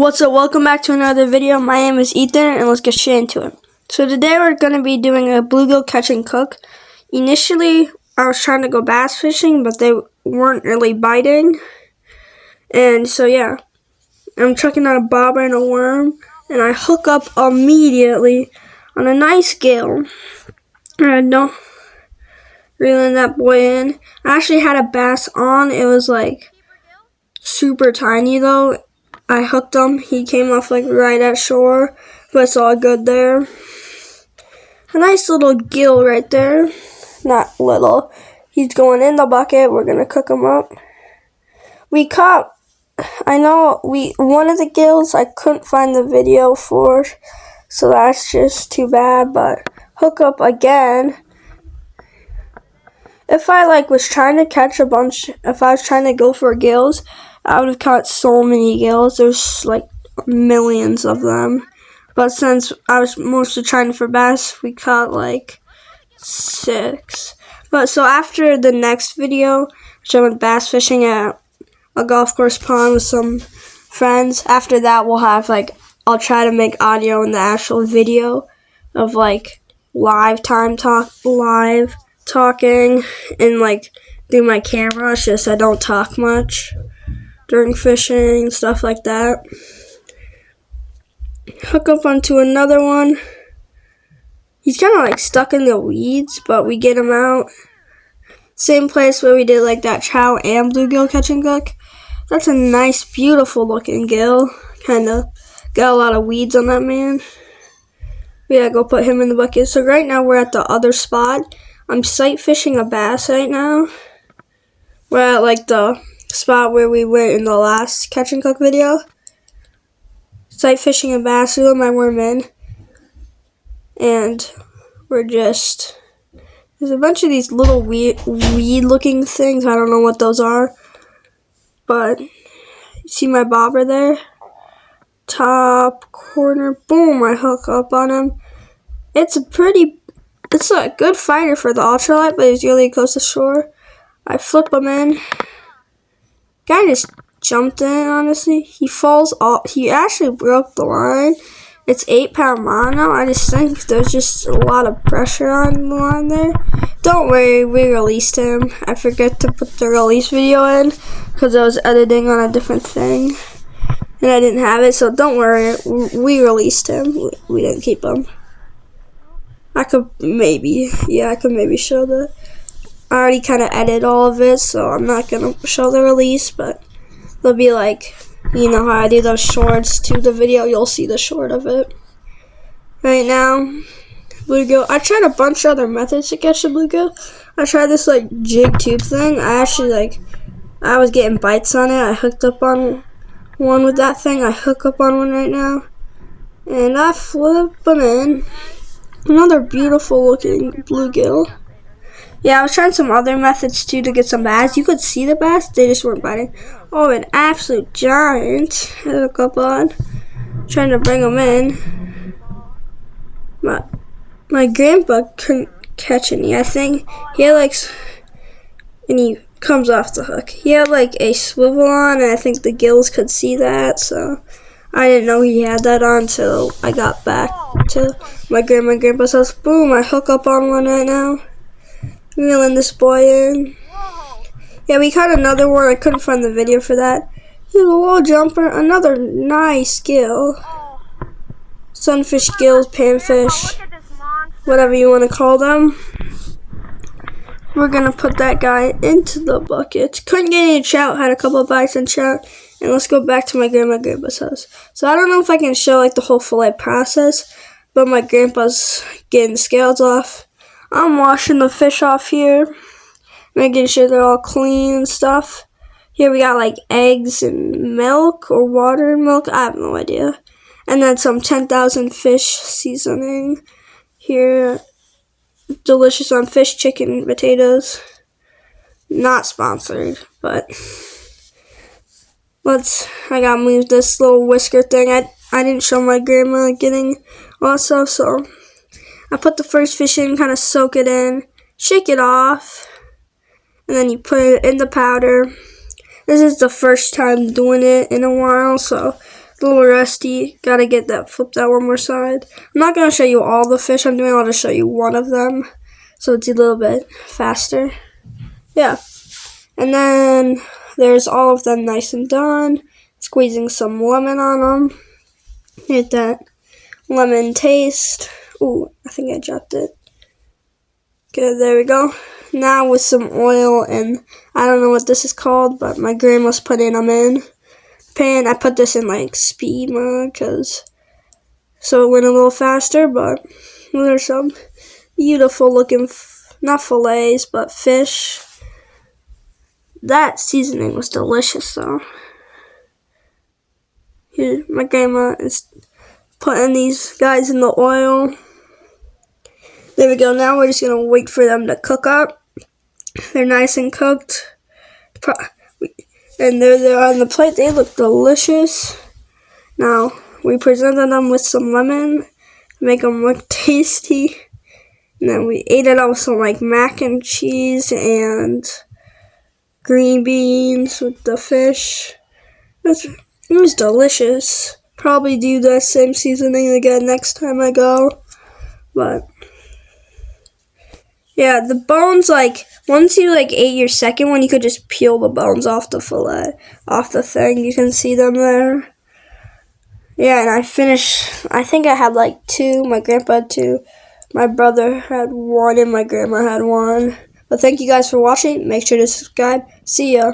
What's up? Welcome back to another video. My name is Ethan and let's get straight into it. So today we're going to be doing a bluegill catch and cook. Initially I was trying to go bass fishing, but they weren't really biting. And so yeah, I'm chucking out a bobber and a worm and I hook up immediately on a nice gill. And no, reeling that boy in. I actually had a bass on. It was like super tiny though. I hooked him. He came off like right at shore, but it's all good there. A nice little gill right there. Not little. He's going in the bucket. We're gonna cook him up. We caught, one of the gills I couldn't find the video for, so that's just too bad, but hook up again. If I was trying to catch a bunch, if I was trying to go for gills, I would have caught so many gills. There's like millions of them. But since I was mostly trying for bass, we caught like 6. But so after the next video, which I went bass fishing at a golf course pond with some friends, after that we'll have I'll try to make audio in the actual video of live talking and through my camera. It's just I don't talk much during fishing and stuff like that. Hook up onto another one. He's kind of stuck in the weeds, but we get him out. Same place where we did that trout and bluegill catch and cook. That's a nice, beautiful looking gill. Kind of got a lot of weeds on that man. We gotta go put him in the bucket. So right now we're at the other spot. I'm sight fishing a bass right now. We're at the spot where we went in the last catch and cook video. Sight fishing a bass, we let my worm in. And there's a bunch of these little weed looking things. I don't know what those are. But, you see my bobber there? Top corner, boom, I hook up on him. It's a good fighter for the ultralight, but he's really close to shore. I flip him in. Guy just jumped in, honestly. He falls off. He actually broke the line. It's 8-pound mono. I just think there's just a lot of pressure on the line there. Don't worry, we released him. I forget to put the release video in because I was editing on a different thing. And I didn't have it, so don't worry. We released him. We didn't keep him. I could maybe show the... I already kind of edited all of it, so I'm not going to show the release, but there'll be you know how I do those shorts to the video, you'll see the short of it. Right now, bluegill. I tried a bunch of other methods to catch the bluegill. I tried this jig tube thing. I actually I was getting bites on it. I hooked up on one with that thing. I hook up on one right now. And I flip them in. Another beautiful looking bluegill. Yeah, I was trying some other methods too to get some bass. You could see the bass, they just weren't biting. Oh, an absolute giant. I hook up on. Trying to bring them in. My grandpa couldn't catch any. I think he had and he comes off the hook. He had a swivel on, and I think the gills could see that, so I didn't know he had that on until I got back to my grandpa's house. Boom, I hook up on one right now. Reeling this boy in. Yeah, we caught another one. I couldn't find the video for that. He's a little jumper. Another nice gill. Sunfish gills, panfish, whatever you want to call them. We're going to put that guy into the bucket. Couldn't get any trout. Had a couple of bites on trout. And let's go back to my grandpa's house. So I don't know if I can show the whole fillet process, but my grandpa's getting the scales off. I'm washing the fish off here, making sure they're all clean and stuff. Here we got eggs and milk or water and milk. I have no idea. And then some 10,000 fish seasoning. Here, delicious on fish, chicken, potatoes. Not sponsored, but I gotta move this little whisker thing. I didn't show my grandma getting also, so I put the first fish in, kind of soak it in, shake it off, and then you put it in the powder. This is the first time doing it in a while, so a little rusty. Gotta get that flipped out one more side. I'm not gonna show you all the fish I'm doing. I'll just show you one of them, so it's a little bit faster. Yeah, and then there's all of them nice and done. Squeezing some lemon on them. Get that lemon taste. Ooh, I think I dropped it. Okay, there we go. Now with some oil, and I don't know what this is called, but my grandma's putting them in pan. I put this in like speed mode so it went a little faster, but there's some beautiful looking, not fillets, but fish. That seasoning was delicious though. Here, my grandma is putting these guys in the oil. There we go. Now we're just gonna wait for them to cook up. They're nice and cooked. And they're on the plate. They look delicious. Now, we presented them with some lemon, make them look tasty. And then we ate it up with some like mac and cheese and green beans with the fish. It was delicious. Probably do the same seasoning again next time I go. But yeah, the bones, like, once you like ate your second one, you could just peel the bones off the fillet, off the thing. You can see them there. Yeah, and I think I had like 2, my grandpa had 2, my brother had 1, and my grandma had 1. But thank you guys for watching. Make sure to subscribe. See ya.